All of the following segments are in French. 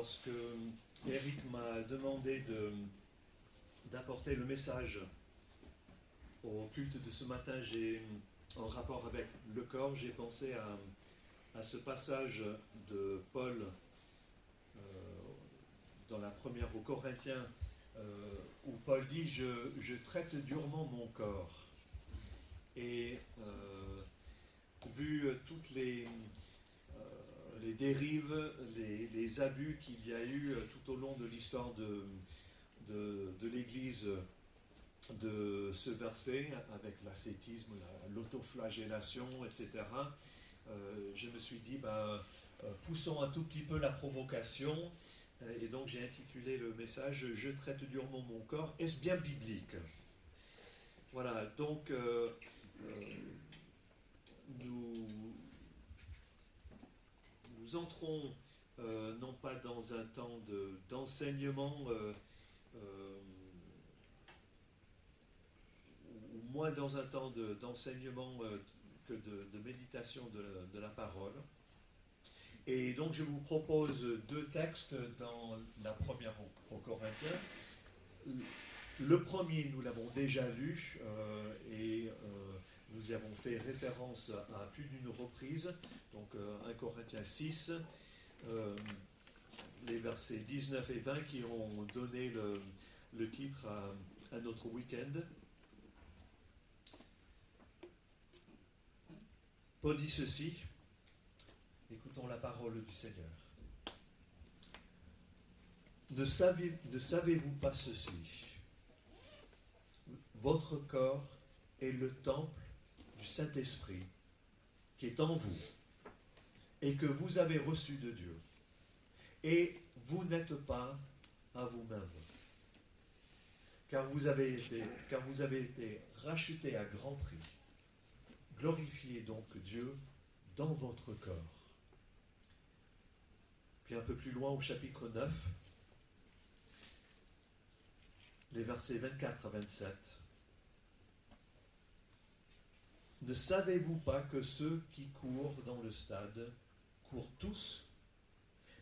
lorsque Eric m'a demandé d'apporter le message au culte de ce matin, en rapport avec le corps, j'ai pensé à ce passage de Paul dans la première aux Corinthiens, où Paul dit je traite durement mon corps. Et vu toutes les dérives, les abus qu'il y a eu tout au long de l'histoire de l'Église, de ce verset, avec l'ascétisme, l'autoflagellation, etc., je me suis dit, poussons un tout petit peu la provocation, et donc j'ai intitulé le message « Je traite durement mon corps ». Est-ce bien biblique? Voilà, donc nous entrons non pas dans un temps d'enseignement, ou moins dans un temps d'enseignement que de méditation de la parole. Et donc je vous propose deux textes dans la première aux Corinthiens. Le premier, nous l'avons déjà lu, et nous y avons fait référence à plus d'une reprise, donc 1 Corinthiens 6, les versets 19 et 20 qui ont donné le titre à notre week-end. Paul dit ceci, écoutons la parole du Seigneur. Ne savez-vous pas ceci? Votre corps est le temple du Saint-Esprit qui est en vous et que vous avez reçu de Dieu. Et vous n'êtes pas à vous-même, car vous avez été rachetés à grand prix. Glorifiez donc Dieu dans votre corps. Puis un peu plus loin au chapitre 9, les versets 24 à 27. Ne savez-vous pas que ceux qui courent dans le stade courent tous,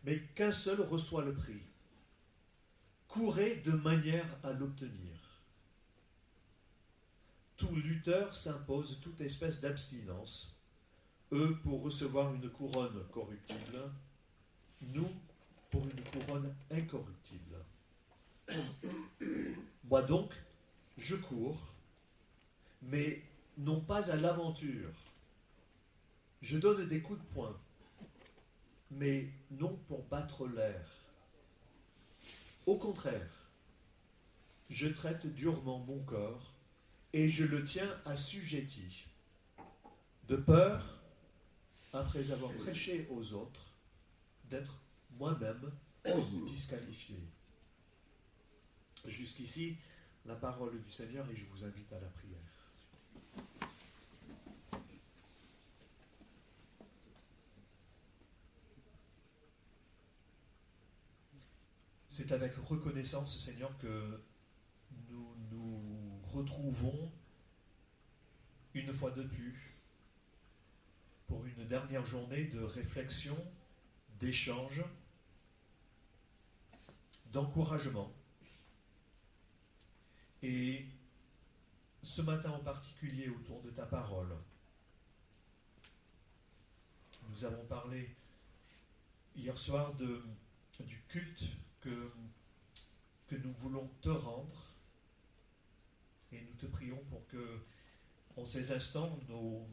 mais qu'un seul reçoit le prix? Courez de manière à l'obtenir. Tout lutteur s'impose toute espèce d'abstinence, eux pour recevoir une couronne corruptible, nous pour une couronne incorruptible. Moi donc, je cours, mais non pas à l'aventure. Je donne des coups de poing, mais non pour battre l'air. Au contraire, je traite durement mon corps et je le tiens assujetti, de peur, après avoir prêché aux autres, d'être moi-même disqualifié. Jusqu'ici, la parole du Seigneur, et je vous invite à la prière. C'est avec reconnaissance, Seigneur, que nous nous retrouvons une fois de plus pour une dernière journée de réflexion, d'échange, d'encouragement. Et ce matin en particulier autour de ta parole, nous avons parlé hier soir du culte que nous voulons te rendre, et nous te prions pour que, en ces instants, nos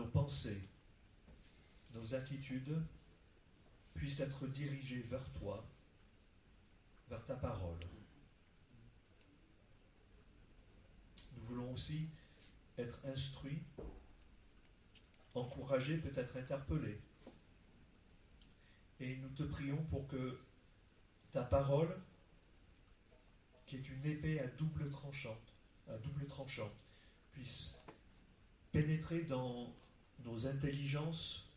pensées, nos attitudes puissent être dirigées vers toi, vers ta parole. Nous voulons aussi être instruits, encouragés, peut-être interpellés. Et nous te prions pour que ta parole, qui est une épée à double tranchante, puisse pénétrer dans nos intelligences,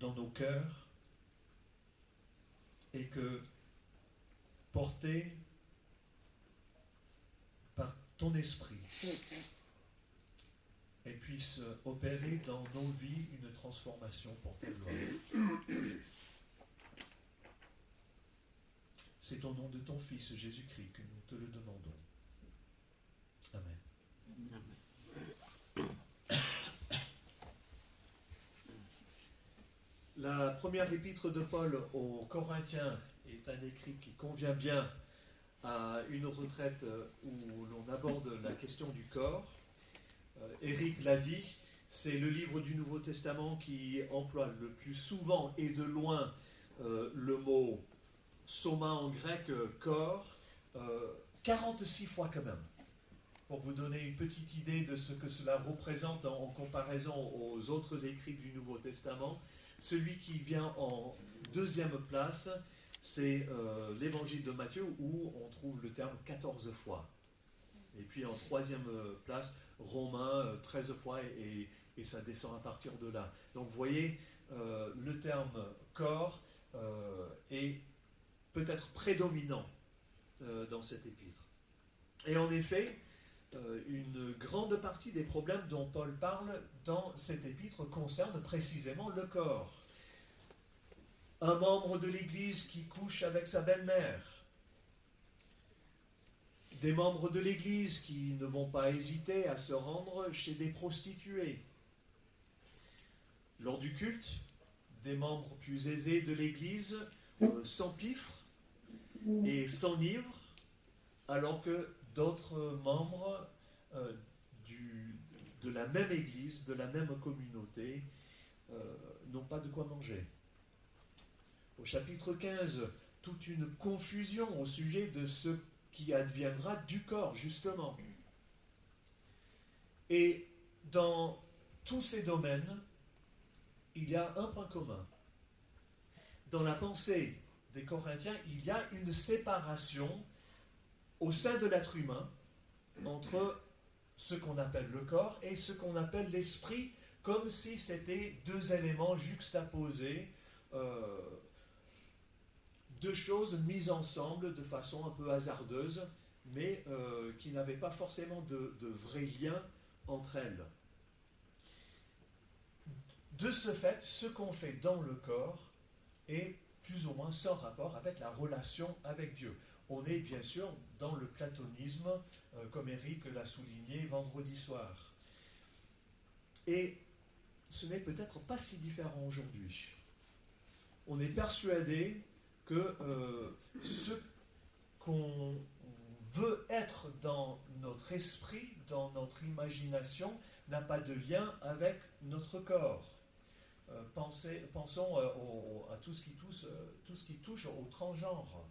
dans nos cœurs, et que, porté par ton esprit, et puisse opérer dans nos vies une transformation pour ta gloire. C'est au nom de ton Fils Jésus-Christ que nous te le demandons. Amen. La première épître de Paul aux Corinthiens est un écrit qui convient bien à une retraite où l'on aborde la question du corps. Éric l'a dit, c'est le livre du Nouveau Testament qui emploie le plus souvent et de loin le mot soma en grec, corps, 46 fois quand même. Pour vous donner une petite idée de ce que cela représente en comparaison aux autres écrits du Nouveau Testament, celui qui vient en deuxième place, c'est l'évangile de Matthieu où on trouve le terme 14 fois. Et puis en troisième place, Romains 13 fois et ça descend à partir de là. Donc vous voyez, le terme corps est peut-être prédominant dans cette épître. Et en effet, une grande partie des problèmes dont Paul parle dans cette épître concerne précisément le corps. Un membre de l'Église qui couche avec sa belle-mère, des membres de l'Église qui ne vont pas hésiter à se rendre chez des prostituées. Lors du culte, des membres plus aisés de l'Église s'empiffrent et s'enivrent, alors que d'autres membres de la même Église, de la même communauté, n'ont pas de quoi manger. Au chapitre 15, toute une confusion au sujet de ce qui adviendra du corps, justement. Et dans tous ces domaines, il y a un point commun. Dans la pensée des Corinthiens, il y a une séparation au sein de l'être humain entre ce qu'on appelle le corps et ce qu'on appelle l'esprit, comme si c'était deux éléments juxtaposés, deux choses mises ensemble de façon un peu hasardeuse, mais qui n'avaient pas forcément de vrai lien entre elles. De ce fait, ce qu'on fait dans le corps est plus ou moins sans rapport avec la relation avec Dieu. On est bien sûr dans le platonisme, comme Éric l'a souligné vendredi soir. Et ce n'est peut-être pas si différent aujourd'hui. On est persuadé que ce qu'on veut être dans notre esprit, dans notre imagination, n'a pas de lien avec notre corps. Pensons à tout ce qui touche au transgenre.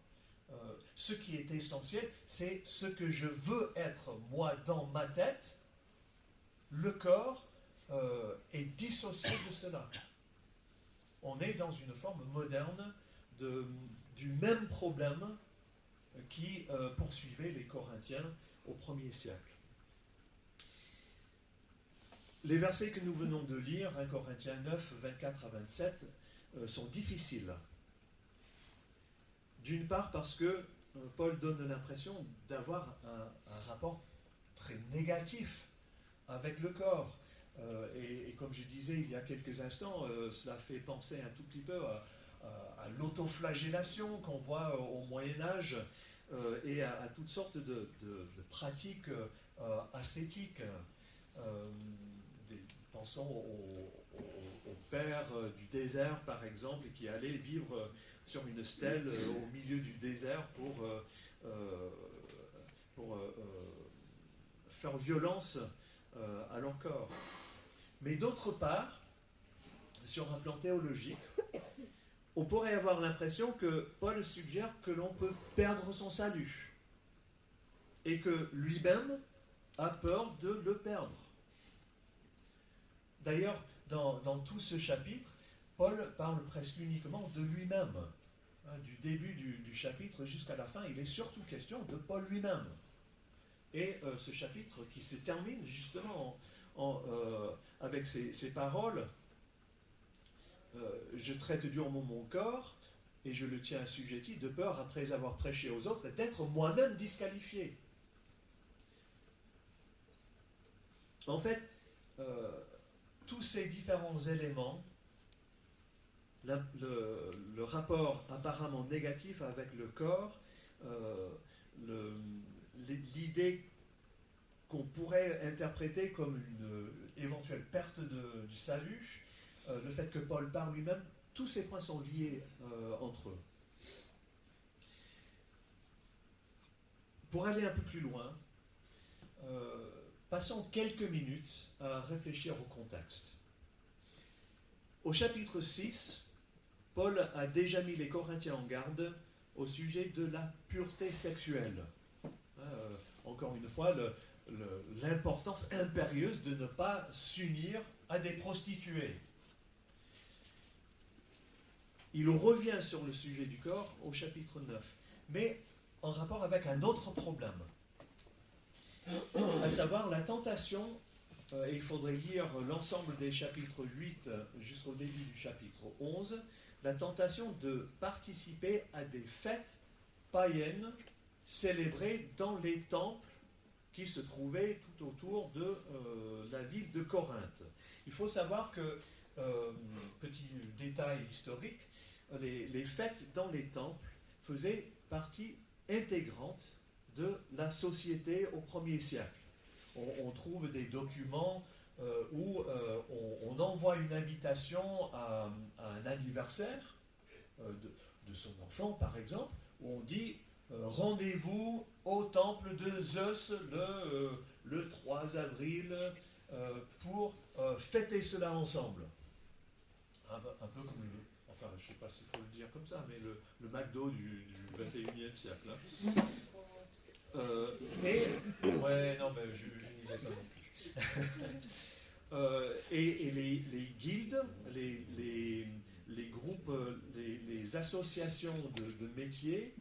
Ce qui est essentiel, c'est ce que je veux être moi dans ma tête. Le corps est dissocié de cela. On est dans une forme moderne du même problème qui poursuivait les Corinthiens au 1er siècle. Les versets que nous venons de lire, 1 Corinthiens 9, 24 à 27, sont difficiles. D'une part parce que Paul donne l'impression d'avoir un rapport très négatif avec le corps. Et comme je disais il y a quelques instants, cela fait penser un tout petit peu à l'autoflagellation qu'on voit au Moyen-Âge et à toutes sortes de pratiques ascétiques. Pensons au père du désert, par exemple, qui allait vivre sur une stèle au milieu du désert pour faire violence à leur corps. Mais d'autre part, sur un plan théologique, on pourrait avoir l'impression que Paul suggère que l'on peut perdre son salut et que lui-même a peur de le perdre. D'ailleurs, dans tout ce chapitre, Paul parle presque uniquement de lui-même. Du début du chapitre jusqu'à la fin, il est surtout question de Paul lui-même. Et ce chapitre qui se termine justement avec ces paroles, je traite durement mon corps et je le tiens assujetti de peur, après avoir prêché aux autres, d'être moi-même disqualifié. En fait, tous ces différents éléments, le rapport apparemment négatif avec le corps, l'idée qu'on pourrait interpréter comme une éventuelle perte du salut, le fait que Paul parle lui-même, tous ces points sont liés entre eux. Pour aller un peu plus loin, passons quelques minutes à réfléchir au contexte. Au chapitre 6, Paul a déjà mis les Corinthiens en garde au sujet de la pureté sexuelle. Encore une fois, l'importance impérieuse de ne pas s'unir à des prostituées. Il revient sur le sujet du corps au chapitre 9, mais en rapport avec un autre problème, à savoir la tentation, et il faudrait lire l'ensemble des chapitres 8 jusqu'au début du chapitre 11, la tentation de participer à des fêtes païennes célébrées dans les temples qui se trouvaient tout autour de la ville de Corinthe. Il faut savoir que, petit détail historique, les fêtes dans les temples faisaient partie intégrante de la société au 1er siècle. On trouve des documents où on envoie une invitation à un anniversaire de son enfant, par exemple, où on dit rendez-vous au temple de Zeus le 3 avril pour fêter cela ensemble. Un peu comme enfin, je ne sais pas s'il faut le dire comme ça, mais le McDo du 21e siècle. Hein. Ouais, non, mais je n'y vais pas non plus. Et les guildes, les groupes, les associations de métiers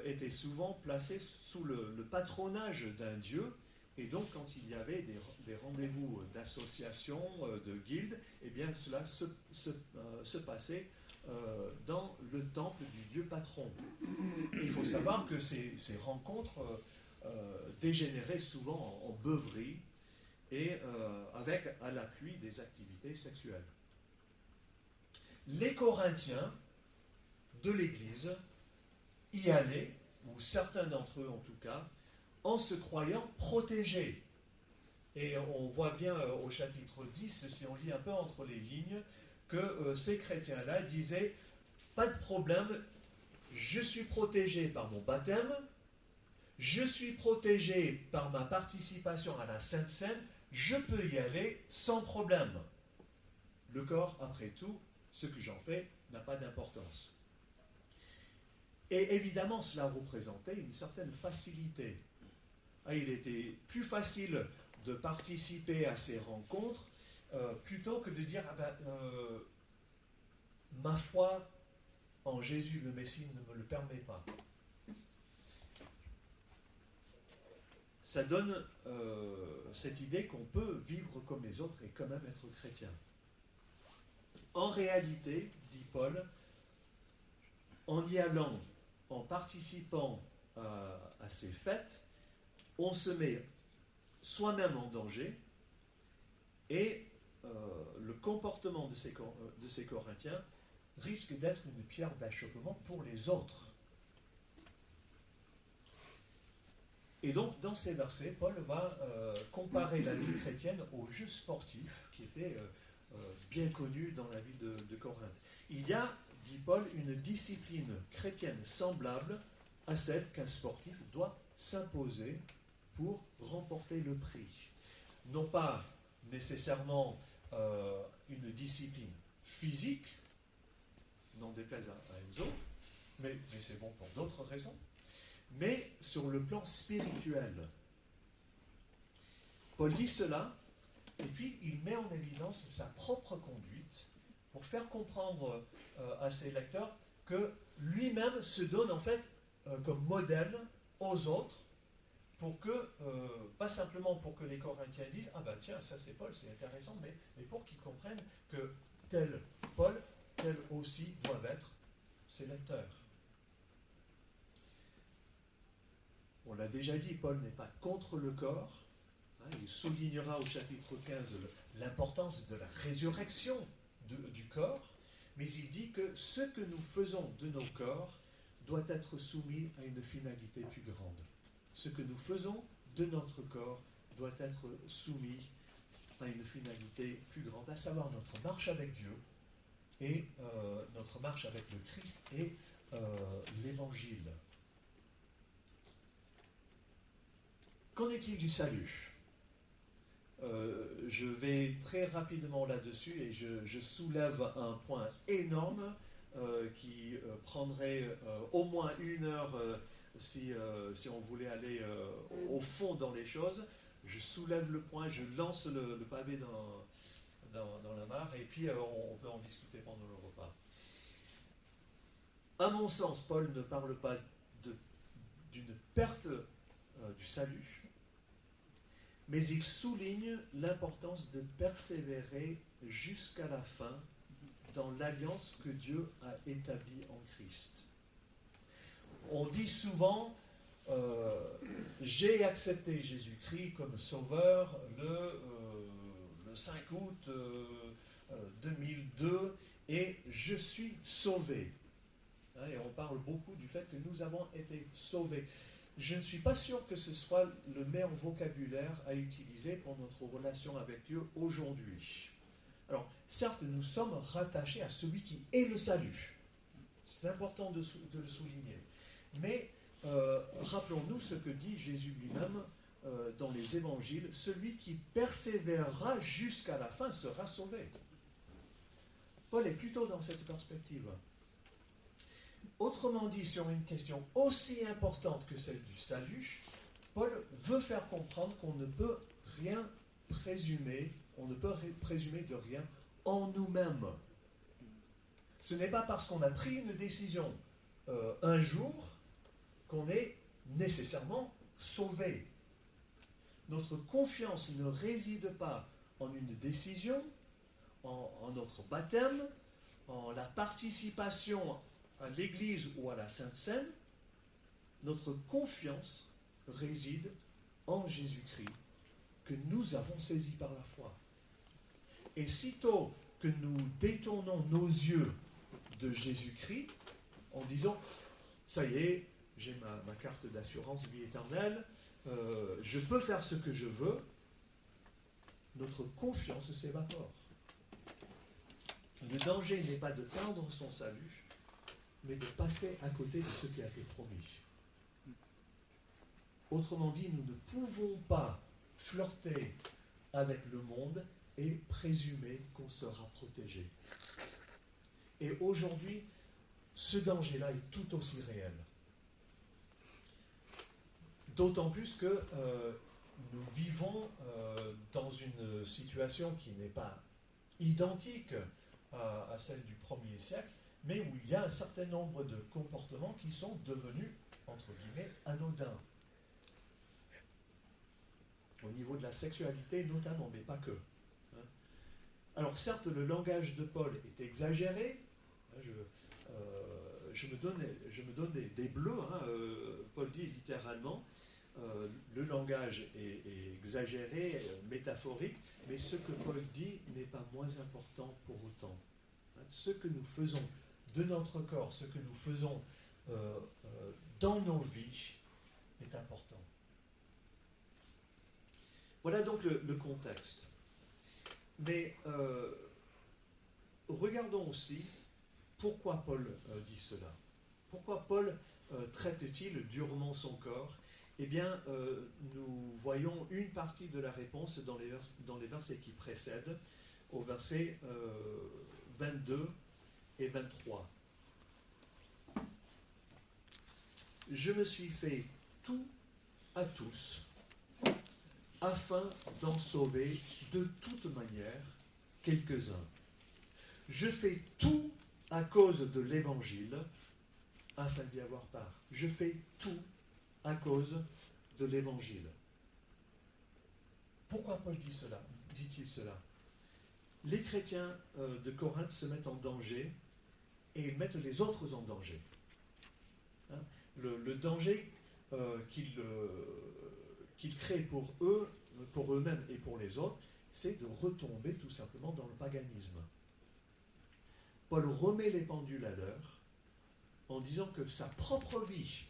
étaient souvent placées sous le patronage d'un dieu. Et donc, quand il y avait des rendez-vous d'associations, de guildes, eh bien, cela se passait dans le temple du dieu patron. Et il faut savoir que ces rencontres dégénéraient souvent en beuverie et avec à l'appui des activités sexuelles. Les Corinthiens de l'Église y allaient, ou certains d'entre eux en tout cas, en se croyant protégés. Et on voit bien au chapitre 10, si on lit un peu entre les lignes, que ces chrétiens-là disaient « Pas de problème, je suis protégé par mon baptême, je suis protégé par ma participation à la Sainte Seine, je peux y aller sans problème. Le corps, après tout, ce que j'en fais n'a pas d'importance. » Et évidemment, cela représentait une certaine facilité. Il était plus facile de participer à ces rencontres plutôt que de dire ma foi en Jésus le Messie ne me le permet pas. Ça donne cette idée qu'on peut vivre comme les autres et quand même être chrétien. En réalité, dit Paul, en y allant, en participant à ces fêtes, on se met soi-même en danger et le comportement de ces Corinthiens risque d'être une pierre d'achoppement pour les autres. Et donc, dans ces versets, Paul va comparer la vie chrétienne au jeu sportif qui était bien connu dans la ville de Corinthe. Il y a, dit Paul, une discipline chrétienne semblable à celle qu'un sportif doit s'imposer pour remporter le prix. Non pas nécessairement une discipline physique, n'en déplaise à Enzo, mais c'est bon pour d'autres raisons, mais sur le plan spirituel. Paul dit cela, et puis il met en évidence sa propre conduite pour faire comprendre à ses lecteurs que lui-même se donne en fait comme modèle aux autres, pour que, pas simplement pour que les Corinthiens disent « Ah ben tiens, ça c'est Paul, c'est intéressant », mais pour qu'ils comprennent que tel Paul, tel aussi doivent être ses lecteurs. On l'a déjà dit, Paul n'est pas contre le corps, Il soulignera au chapitre 15 l'importance de la résurrection du corps, mais il dit que ce que nous faisons de nos corps doit être soumis à une finalité plus grande. Ce que nous faisons de notre corps doit être soumis à une finalité plus grande, à savoir notre marche avec Dieu et notre marche avec le Christ et l'Évangile. Qu'en est-il du salut ? Je vais très rapidement là-dessus et je soulève un point énorme qui prendrait au moins 1 heure si on voulait aller au fond dans les choses. Je soulève le point, je lance le pavé dans la mare et puis on peut en discuter pendant le repas. À mon sens, Paul ne parle pas d'une perte du salut, mais il souligne l'importance de persévérer jusqu'à la fin dans l'alliance que Dieu a établie en Christ. On dit souvent j'ai accepté Jésus-Christ comme sauveur le 5 août 2002 et je suis sauvé. Et on parle beaucoup du fait que nous avons été sauvés. Je ne suis pas sûr que ce soit le meilleur vocabulaire à utiliser pour notre relation avec Dieu aujourd'hui. Alors, certes, nous sommes rattachés à celui qui est le salut. C'est important de le souligner. Mais rappelons-nous ce que dit Jésus lui-même dans les évangiles. Celui qui persévérera jusqu'à la fin sera sauvé. Paul est plutôt dans cette perspective. Autrement dit, sur une question aussi importante que celle du salut, Paul veut faire comprendre qu'on ne peut rien présumer, on ne peut présumer de rien en nous-mêmes. Ce n'est pas parce qu'on a pris une décision un jour qu'on est nécessairement sauvé. Notre confiance ne réside pas en une décision, en notre baptême, en la participation à l'Église ou à la Sainte Seine. Notre confiance réside en Jésus-Christ, que nous avons saisi par la foi. Et sitôt que nous détournons nos yeux de Jésus-Christ, en disant « ça y est, j'ai ma carte d'assurance vie éternelle, je peux faire ce que je veux », notre confiance s'évapore. Le danger n'est pas de perdre son salut, mais de passer à côté de ce qui a été promis. Autrement dit, nous ne pouvons pas flirter avec le monde et présumer qu'on sera protégé. Et aujourd'hui, ce danger-là est tout aussi réel. D'autant plus que nous vivons dans une situation qui n'est pas identique à celle du 1er siècle, mais où il y a un certain nombre de comportements qui sont devenus, entre guillemets, anodins. Au niveau de la sexualité notamment, mais pas que. Alors certes, le langage de Paul est exagéré. Je me donne des bleus. Paul dit littéralement, le langage est exagéré, métaphorique, mais ce que Paul dit n'est pas moins important pour autant. Ce que nous faisons de notre corps, ce que nous faisons dans nos vies est important. Voilà donc le contexte. Mais regardons aussi pourquoi Paul dit cela. Pourquoi Paul traite-t-il durement son corps ? Eh bien, nous voyons une partie de la réponse dans les versets qui précèdent, au verset 22 et 23. Je me suis fait tout à tous, afin d'en sauver de toute manière quelques-uns. Je fais tout à cause de l'Évangile, afin d'y avoir part. Je fais tout à cause de l'Évangile. Pourquoi Paul dit-il cela ? Les chrétiens de Corinthe se mettent en danger et ils mettent les autres en danger. Le danger qu'ils créent pour eux pour eux-mêmes et pour les autres, c'est de retomber tout simplement dans le paganisme. Paul remet les pendules à l'heure en disant que sa propre vie,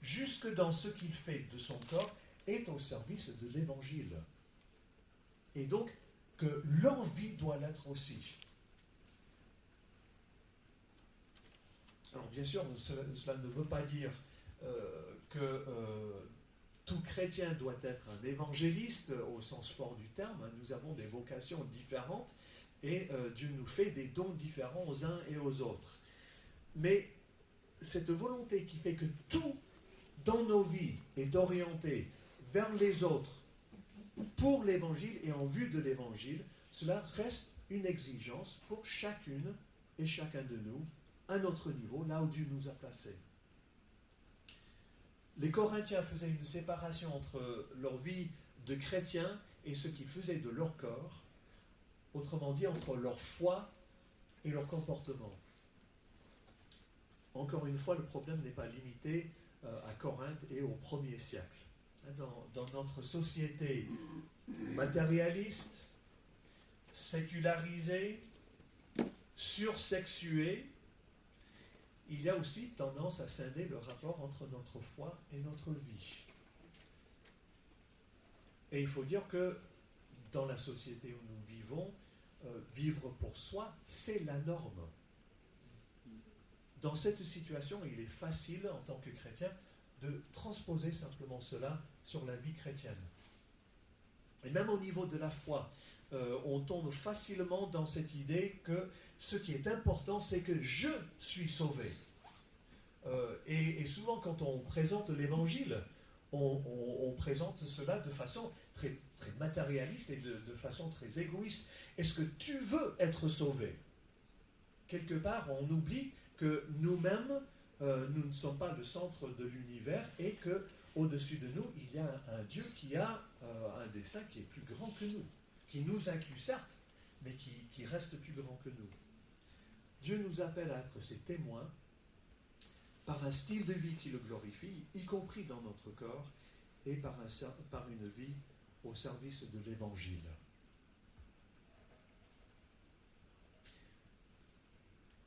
jusque dans ce qu'il fait de son corps, est au service de l'Évangile. Et donc, que leur vie doit l'être aussi. Alors bien sûr, cela ne veut pas dire que tout chrétien doit être un évangéliste au sens fort du terme. Nous avons des vocations différentes et Dieu nous fait des dons différents aux uns et aux autres. Mais cette volonté qui fait que tout dans nos vies est orienté vers les autres, pour l'évangile et en vue de l'évangile, cela reste une exigence pour chacune et chacun de nous, à notre niveau, là où Dieu nous a placés. Les Corinthiens faisaient une séparation entre leur vie de chrétiens et ce qu'ils faisaient de leur corps, autrement dit, entre leur foi et leur comportement. Encore une fois, le problème n'est pas limité à Corinthe et au 1er siècle. Dans notre société matérialiste, sécularisée, sursexuée, il y a aussi tendance à scinder le rapport entre notre foi et notre vie. Et il faut dire que dans la société où nous vivons, vivre pour soi, c'est la norme. Dans cette situation, il est facile, en tant que chrétien, de transposer simplement cela sur la vie chrétienne. Et même au niveau de la foi, on tombe facilement dans cette idée que ce qui est important, c'est que je suis sauvé. Et souvent, quand on présente l'évangile, on présente cela de façon très, très matérialiste et de façon très égoïste. Est-ce que tu veux être sauvé? Quelque part, on oublie que nous-mêmes, nous ne sommes pas le centre de l'univers et qu'au-dessus de nous, il y a un Dieu qui a un dessein qui est plus grand que nous, qui nous inclut certes, mais qui reste plus grand que nous. Dieu nous appelle à être ses témoins par un style de vie qui le glorifie, y compris dans notre corps, et par une vie au service de l'Évangile.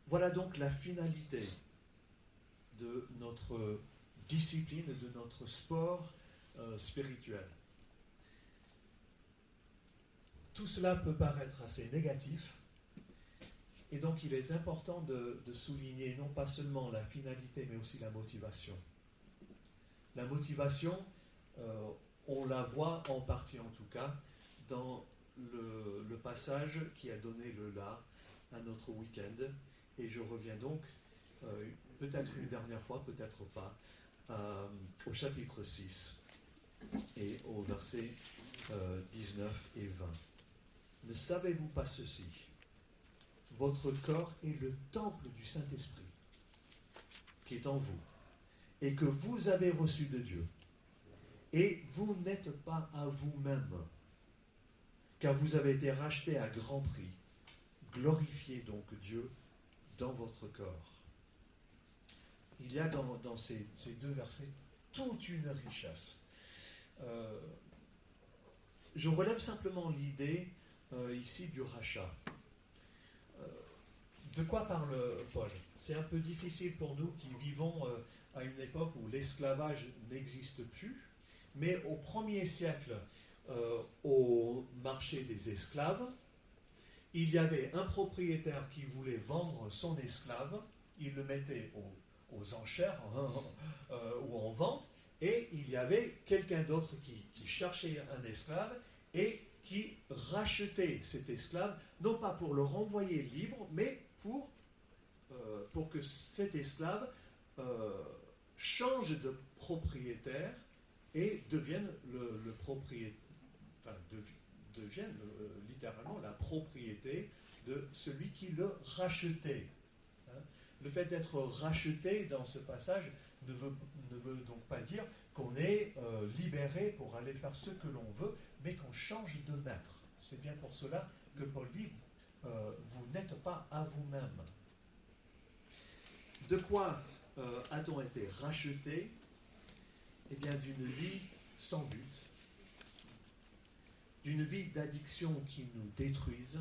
Voilà donc la finalité de notre discipline, de notre sport spirituel. Tout cela peut paraître assez négatif, et donc il est important de souligner non pas seulement la finalité, mais aussi la motivation. La motivation, on la voit en partie en tout cas, dans le passage qui a donné le là à notre week-end. Et je reviens donc, peut-être une dernière fois, peut-être pas, au chapitre 6 et au verset 19 et 20. Ne savez-vous pas ceci? Votre corps est le temple du Saint-Esprit qui est en vous et que vous avez reçu de Dieu. Et vous n'êtes pas à vous-même, car vous avez été rachetés à grand prix. Glorifiez donc Dieu dans votre corps. Il y a dans ces deux versets toute une richesse. Je relève simplement l'idée ici du rachat. De quoi parle Paul? C'est un peu difficile pour nous qui vivons à une époque où l'esclavage n'existe plus, mais au 1er siècle, au marché des esclaves, il y avait un propriétaire qui voulait vendre son esclave, il le mettait aux enchères ou en vente, et il y avait quelqu'un d'autre qui cherchait un esclave et qui rachetait cet esclave, non pas pour le renvoyer libre, mais pour que cet esclave change de propriétaire et devienne le propriétaire, enfin, devienne littéralement la propriété de celui qui le rachetait. Le fait d'être racheté dans ce passage ne veut donc pas dire qu'on est libéré pour aller faire ce que l'on veut, mais qu'on change de maître. C'est bien pour cela que Paul dit vous n'êtes pas à vous-même. De quoi a-t-on été racheté? Eh bien, d'une vie sans but, vie d'addiction qui nous détruise,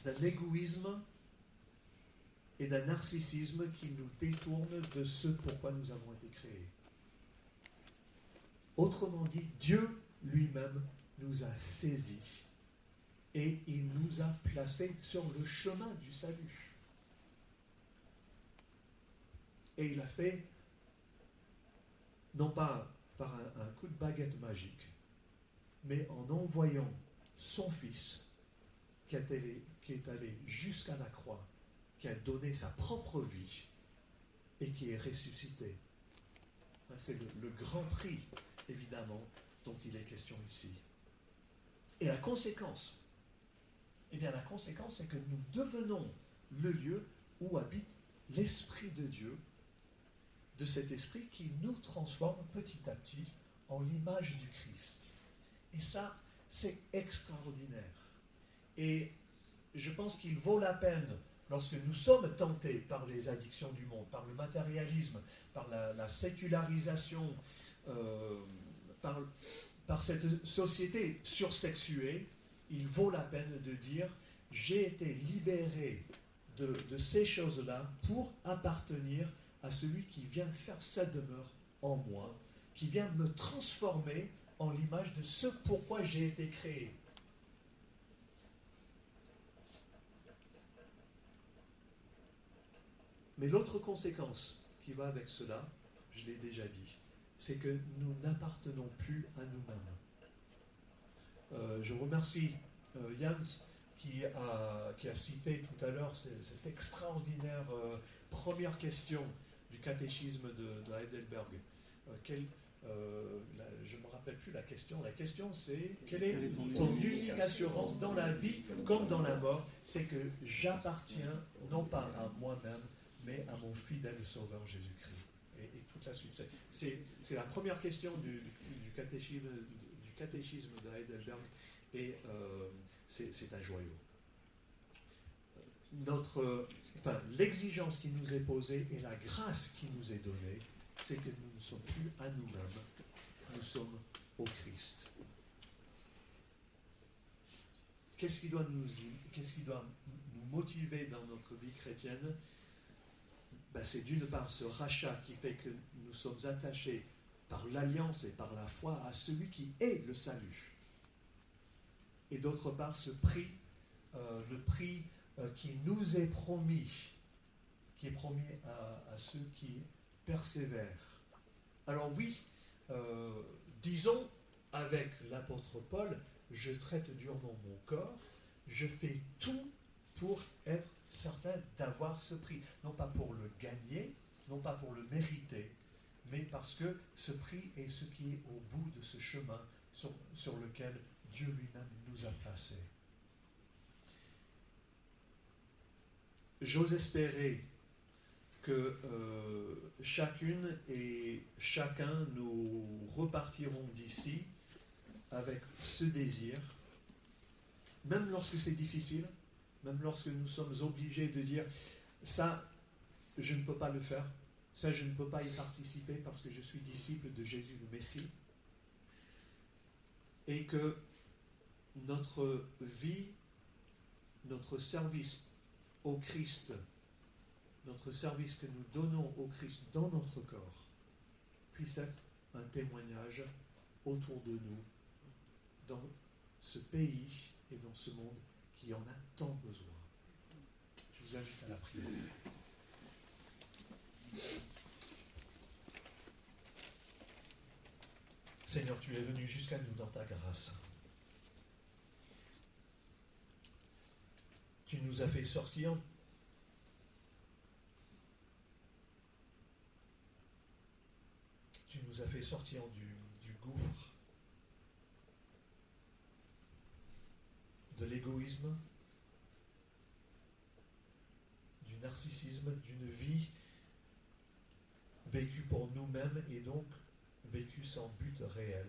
d'un égoïsme et d'un narcissisme qui nous détournent de ce pourquoi nous avons été créés. Autrement dit, Dieu lui-même nous a saisis et il nous a placés sur le chemin du salut. Et il a fait, non pas par un coup de baguette magique, mais en envoyant son Fils qui est allé jusqu'à la croix, qui a donné sa propre vie et qui est ressuscité. C'est le grand prix, évidemment, dont il est question ici. Et la conséquence, eh bien la conséquence, c'est que nous devenons le lieu où habite l'Esprit de Dieu, de cet Esprit qui nous transforme petit à petit en l'image du Christ. Et ça, c'est extraordinaire. Et je pense qu'il vaut la peine, lorsque nous sommes tentés par les addictions du monde, par le matérialisme, par la sécularisation, par cette société sursexuée, il vaut la peine de dire « j'ai été libéré de ces choses-là pour appartenir à celui qui vient faire sa demeure en moi, qui vient me transformer en l'image de ce pourquoi j'ai été créé. » Mais l'autre conséquence qui va avec cela, je l'ai déjà dit, c'est que nous n'appartenons plus à nous-mêmes. Je remercie Jans qui a cité tout à l'heure cette extraordinaire première question du catéchisme de Heidelberg. Je ne me rappelle plus la question. La question c'est quelle est ton unique assurance dans la vie comme dans la mort? C'est que j'appartiens non pas à moi-même, mais à mon fidèle Sauveur Jésus-Christ. Et toute la suite. C'est la première question du catéchisme de Heidelberg, et c'est un joyau. L'exigence qui nous est posée et la grâce qui nous est donnée, c'est que nous ne sommes plus à nous-mêmes, nous sommes au Christ. Qu'est-ce qui doit nous motiver dans notre vie chrétienne? C'est d'une part ce rachat qui fait que nous sommes attachés par l'alliance et par la foi à celui qui est le salut. Et d'autre part ce prix, le prix qui nous est promis, qui est promis à ceux qui persévèrent. Alors oui, disons avec l'apôtre Paul, je traite durement mon corps, je fais tout pour être certain d'avoir ce prix. Non pas pour le gagner, non pas pour le mériter, mais parce que ce prix est ce qui est au bout de ce chemin sur lequel Dieu lui-même nous a placés. J'ose espérer que chacune et chacun nous repartirons d'ici avec ce désir, même lorsque c'est difficile, même lorsque nous sommes obligés de dire « ça, je ne peux pas le faire, ça, je ne peux pas y participer parce que je suis disciple de Jésus le Messie », et que notre vie, notre service au Christ, notre service que nous donnons au Christ dans notre corps, puisse être un témoignage autour de nous, dans ce pays et dans ce monde qui en a tant besoin. Je vous invite à la prière. Seigneur, tu es venu jusqu'à nous dans ta grâce. Tu nous as fait sortir du gouffre, de l'égoïsme, du narcissisme, d'une vie vécue pour nous-mêmes et donc vécue sans but réel.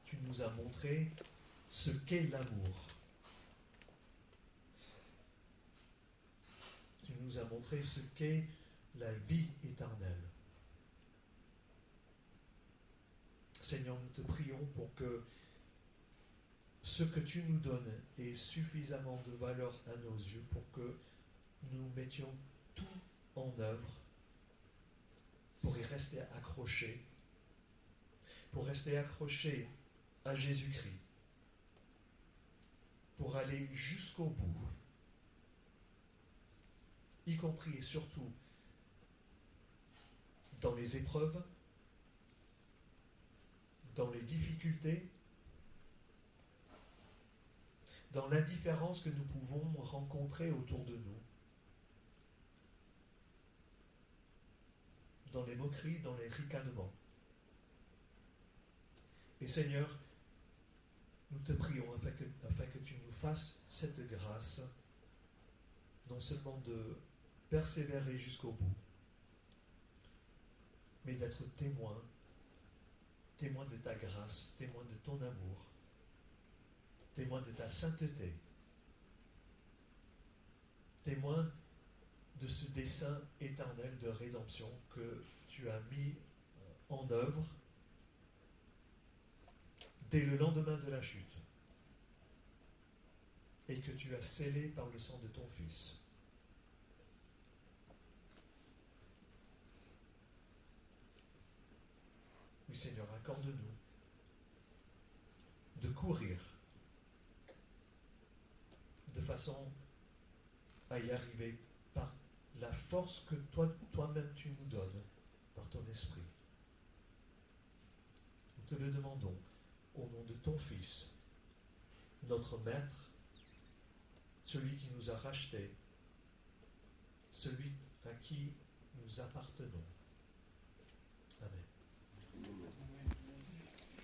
Tu nous as montré ce qu'est l'amour. Tu nous as montré ce qu'est la vie éternelle. Seigneur, nous te prions pour que ce que tu nous donnes ait suffisamment de valeur à nos yeux pour que nous mettions tout en œuvre pour y rester accrochés, à Jésus-Christ, pour aller jusqu'au bout, y compris et surtout dans les épreuves, dans les difficultés, dans l'indifférence que nous pouvons rencontrer autour de nous, dans les moqueries, dans les ricanements. Et Seigneur, nous te prions afin que tu nous fasses cette grâce, non seulement de persévérer jusqu'au bout, mais d'être témoin de ta grâce, témoin de ton amour, témoin de ta sainteté, témoin de ce dessein éternel de rédemption que tu as mis en œuvre dès le lendemain de la chute et que tu as scellé par le sang de ton Fils. Oui, Seigneur, accorde-nous de courir de façon à y arriver par la force que toi-même tu nous donnes, par ton esprit. Nous te le demandons au nom de ton Fils, notre Maître, celui qui nous a rachetés, celui à qui nous appartenons. Amen. Amen.